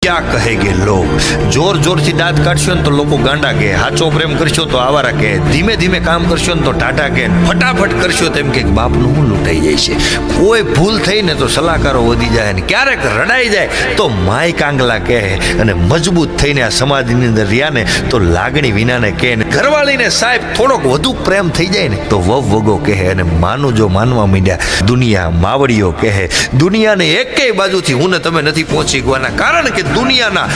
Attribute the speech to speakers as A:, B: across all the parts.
A: ક્યાં કહેગે લોગ. જોર જોરથી દાંત કાઢશો ને તો લોકો ગાંડા કહે, હાચો પ્રેમ કરશો તો આવારા કહે, ધીમે ધીમે કામ કરશો ને તો ટાટા કહે, ફટાફટ કરશો તેમ કે બાપનું હું લૂંટાઈ જાય છે. કોઈ ભૂલ થઈ ને તો સલાહકારો વધી જાય ને ક્યારેક રડાઈ જાય તો માય કાંગલા કહે, અને મજબૂત થઈને આ સમાજની અંદર રહ્યા ને તો લાગણી વિનાને કહે, ને ઘરવાળીને સાહેબ થોડોક વધુ પ્રેમ થઈ જાય ને તો વવ વગો કહે, અને માનું જો માનવા માંડ્યા દુનિયા માવડીઓ કહે. દુનિયાને એકેય બાજુથી હું ને તમે નથી પહોંચી ગવાના, કારણ કે દુનિયાના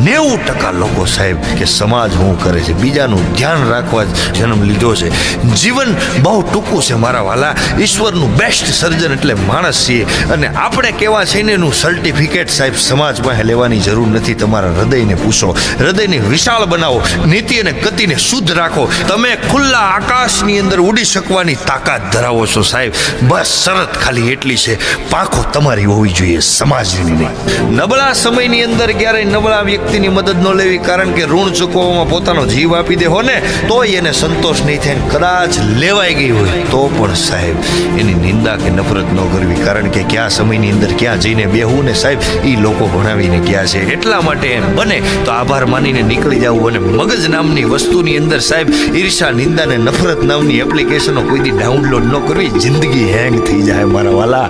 A: 90% લોકો સાહેબ કે સમાજ હું કરે છે, બીજાનું ધ્યાન રાખવા જ જન્મ લીધો છે. જીવન બહુ ટૂંકું છે મારા વાલા. ઈશ્વરનું બેસ્ટ સર્જન એટલે માણસ છીએ, અને આપણે કેવા છે ને એનું સર્ટિફિકેટ સાહેબ સમાજ પાસે લેવાની જરૂર નથી. તમારા હૃદયને પૂછો, હૃદયને વિશાળ બનાવો, નીતિ અને ગતિને શુદ્ધ રાખો. તમે ખુલ્લા આકાશની અંદર ઉડી શકવાની તાકાત ધરાવો છો સાહેબ. બસ શરત ખાલી એટલી છે, પાંખો તમારી હોવી જોઈએ, સમાજની નહીં. નબળા સમયની અંદર ક્યારેય નબળા વ્યક્તિની મદદ ન લેવી, કારણ કે ઋણ ચૂકવવામાં પોતાનો જીવ આપી દે હો ને તોય એને સંતોષ નહીં થાય. કદાચ લેવાઈ ગઈ હોય તો પણ સાહેબ એની નિંદા કે નફરત ન કરવી, કારણ કે કયા સમયની અંદર ક્યાં જઈને બેહવું ને સાહેબ એ લોકો ભણાવીને ગયા છે. એટલા માટે એમ બને તો આભાર માનીને નીકળી જવું, અને મગજ નામની વસ્તુની અંદર સાહેબ ઈર્ષા, નિંદા ને નફરત નામની એપ્લિકેશનો કોઈથી ડાઉનલોડ ન કરવી. જિંદગી હેંગ થઈ જાય મારા વાલા.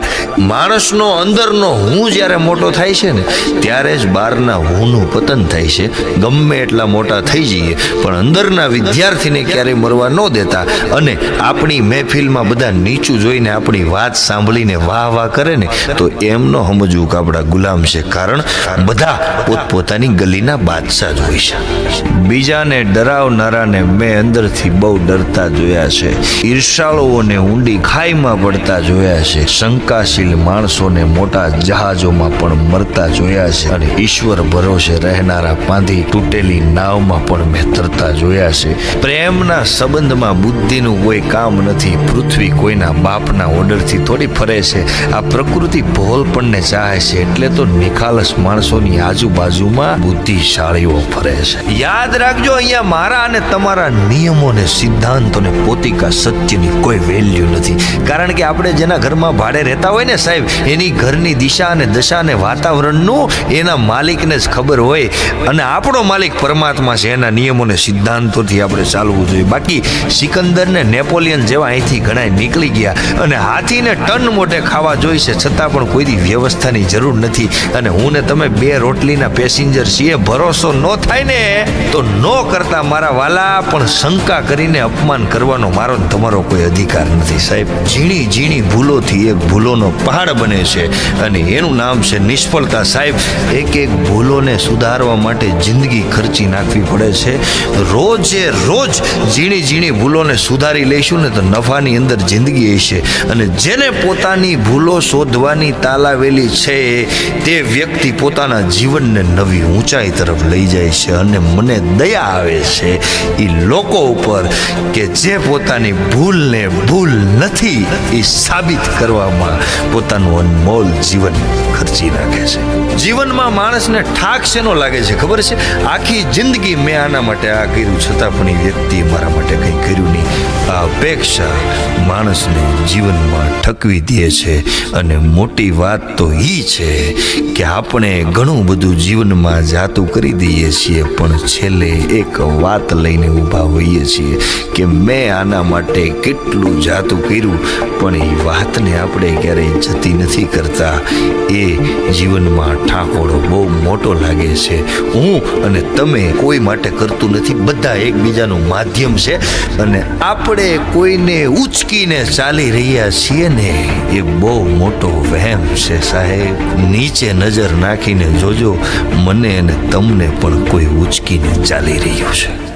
A: માણસનો અંદરનો હું જ્યારે મોટો થાય છે ને ત્યારે જ બહારના હુંનું પતન થાય છે. ગમે એટલા મોટા થઈ જઈએ પણ અંદરના વિદ્યાર્થીને ક્યારેય મરવા ન દેતા, અને આપણી મહેફિલમાં બધા નીચું જોઈને આપણી વાત સાંભળીને વાહ વાહ કરે ને તો એમ ન સમજવું કે આપણા ગુલામ છે, કારણ બધા પોતપોતાની ગલીના બાદશાહ જ હોય છે. બીજાને ડરાવનારાને મેં અંદરથી બહુ ડરતા જોયા છે. ઈર્ષાળુઓને ઊંડી ખાઈમાં પડતા જોયા છે. શંકાશીલ માણસોને મોટા જહાજોમાં પણ મરતા જોયા છે, અને ઈશ્વર ભરોસે રહેનારા પાંધી તૂટેલી નાવમાં પણ મેં તરતા જોયા છે. પ્રેમના સંબંધમાં બુદ્ધિનું કોઈ કામ નથી. પૃથ્વી કોઈના બાપના ઓર્ડરથી થોડી ફરે છે. આ પ્રકૃતિ ભોળપણને ચાહે છે, એટલે તો નિખાલસ માણસોની આજુબાજુમાં બુદ્ધિશાળીઓ ફરે છે. યાદ રાખજો, અહીંયા મારા અને તમારા નિયમો ને સિદ્ધાંતો ને પોતિકા સત્યની કોઈ વેલ્યુ નથી, કારણ કે આપણે જેના ઘરમાં ભાડે રહેતા હોય ને સાહેબ એની ઘરની દિશા અને દશા અને વાતાવરણનું એના માલિકને જ ખબર હોય, અને આપણો માલિક પરમાત્મા છે. એના નિયમો ને સિદ્ધાંતોથી આપણે ચાલવું જોઈએ. બાકી સિકંદર ને નેપોલિયન જેવા અહીંથી ઘણા નીકળી ગયા, અને હાથીને ટન મોટે ખાવા જોઈ છે છતાં પણ કોઈ વ્યવસ્થાની જરૂર નથી. અને હું ને તમે 2 રોટલીના પેસેન્જર છીએ. ભરોસો ન થાય ને તો ન કરતા મારા વાલા, પણ શંકા કરીને અપમાન કરવાનો મારો તમારો કોઈ અધિકાર નથી સાહેબ. ઝીણી ઝીણી ભૂલોથી એક ભૂલોનો પહાડ બને છે, અને એનું નામ છે નિષ્ફળતા સાહેબ. એક એક ભૂલોને સુધારવા માટે જિંદગી ખર્ચી નાખવી પડે છે. રોજે રોજ ઝીણી ઝીણી ભૂલોને સુધારી લઈશું ને તો નફાની અંદર જિંદગી હશે. અને જેને પોતાની ભૂલો શોધવાની તાલાવેલી છે તે વ્યક્તિ પોતાના જીવનને નવી ઊંચાઈ તરફ લઈ જાય છે. અને મને દયા આવે છે એ લોકો ઉપર કે જે પોતાની ભૂલને ભૂલ નથી એ સાબિત કરવામાં પોતાનું અનમોલ જીવન ખર્ચી નાખે છે. જીવનમાં માણસને ઠાક શેનો લાગે છે ખબર છે? આખી જિંદગી મેં આના માટે આ કર્યું છતાં પણ એ વ્યક્તિ મારા માટે કંઈ કર્યું નહીં. આ અપેક્ષા માણસને જીવનમાં ઠકવી દે છે. અને મોટી વાત તો એ છે કે આપણે ઘણું બધું જીવનમાં જાતું કરી દઈએ છીએ, પણ છેલ્લે એક વાત લઈને ઊભા હોઈએ છીએ કે મેં આના માટે કેટલું જાતું કર્યું, પણ એ વાતને આપણે ક્યારેય જતી નથી કરતા. એ જીવનમાં ઠાકોરો બહુ મોટો લાગે છે. હું અને તમે કોઈ માટે કરતું નથી, બધા એકબીજાનું માધ્યમ છે. અને આપણે કોઈને ઉચકીને ચાલી રહ્યા છીએ ને એ બહુ મોટો વહેમ છે સાહેબ. નીચે નજર નાખીને જોજો, મને અને તમને પણ કોઈ ઉચકીને ચાલી રહ્યું છે.